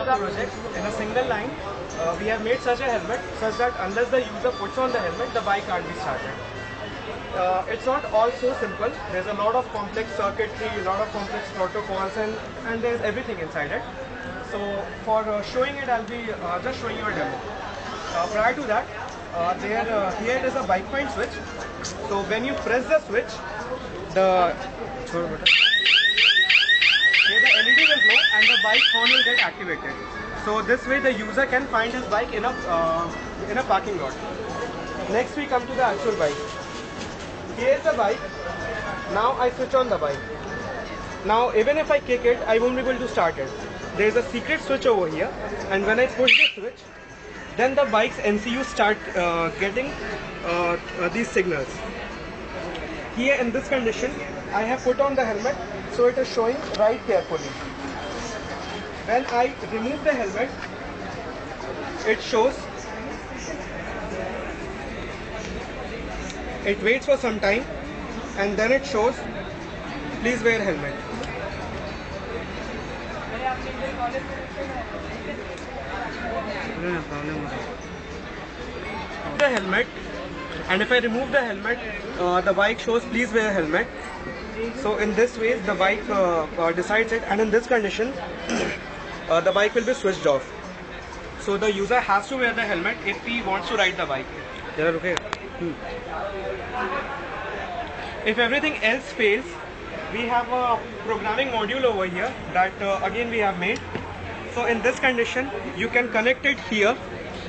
project in a single line. We have made such a helmet such that unless the user puts on the helmet, the bike can't be started. It's not all so simple. There's a lot of complex circuitry, a lot of complex protocols, and there's everything inside it. So for showing it, I'll be just showing you a demo. Prior to that, here is a bike point switch. So when you press the switch, here the LED will glow and the bike horn will get activated. So this way the user can find his bike in a parking lot. Next we come to the actual bike. Here's the bike. Now I switch on the bike. Now even if I kick it, I won't be able to start it. There is a secret switch over here, and when I push the switch, then the bike's MCU start getting these signals. Here in this condition, I have put on the helmet, so it is showing right carefully. When I remove the helmet, it shows. It waits for some time, and then it shows, please wear helmet. The helmet, and if I remove the helmet, the bike shows please wear helmet. So in this way the bike decides it, and in this condition the bike will be switched off. So the user has to wear the helmet if he wants to ride the bike. If everything else fails, we have a programming module over here that again we have made. So in this condition you can connect it here.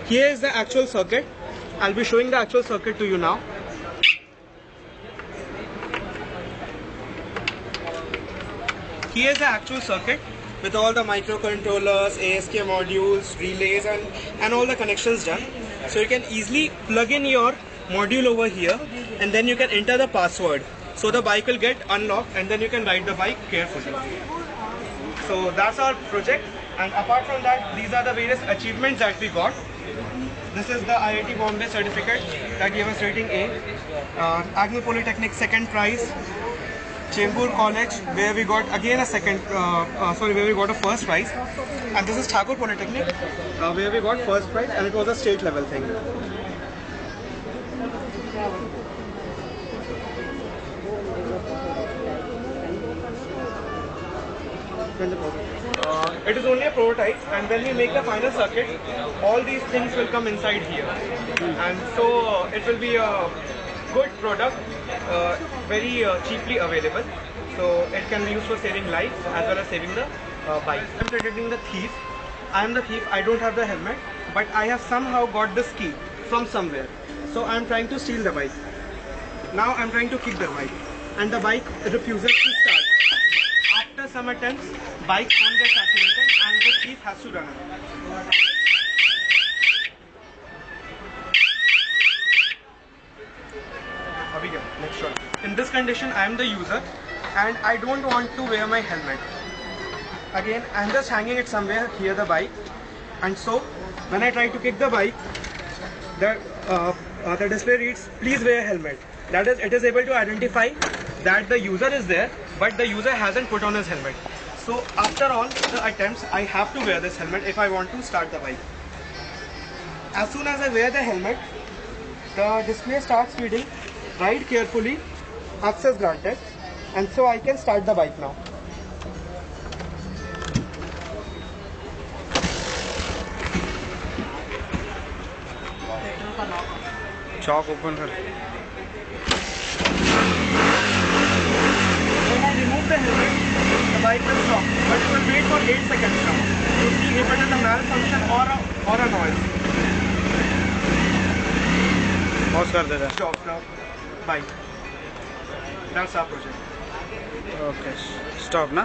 Here is the actual circuit. I'll be showing the actual circuit to you now. Here is the actual circuit with all the microcontrollers, ASK modules, relays and all the connections done. So you can easily plug in your module over here, and then you can enter the password. So the bike will get unlocked, and then you can ride the bike carefully. So that's our project, and apart from that, these are the various achievements that we got. This is the IIT Bombay certificate that gave us rating A. Agni Polytechnic second prize. Chembur College, where we got again a where we got a first prize. And this is Thakur Polytechnic, where we got first prize, and it was a state level thing. It is only a prototype, and when we make the final circuit, all these things will come inside here, and so it will be a good product, very cheaply available. So it can be used for saving lives as well as saving the bike. I'm detecting the thief. I am the thief. I don't have the helmet, but I have somehow got this key from somewhere. So I'm trying to steal the bike. Now I'm trying to kick the bike, and the bike refuses to start. After some attempts, bike horn gets activated and the thief has to run away. Next one. In this condition, I am the user and I don't want to wear my helmet. Again, I'm just hanging it somewhere here, the bike, and so when I try to kick the bike, the display reads please wear helmet. That is, it is able to identify that the user is there, but the user hasn't put on his helmet. So after all the attempts, I have to wear this helmet if I want to start the bike. As soon as I wear the helmet, the display starts reading ride carefully, access granted, and so I can start the bike now. Chalk open her. When I remove the helmet, the bike will stop, but it will wait for 8 seconds now to see if it is a malfunction or a noise. Pause कर देता है. Stop now. Bye. That's our project. Okay. Stop ना.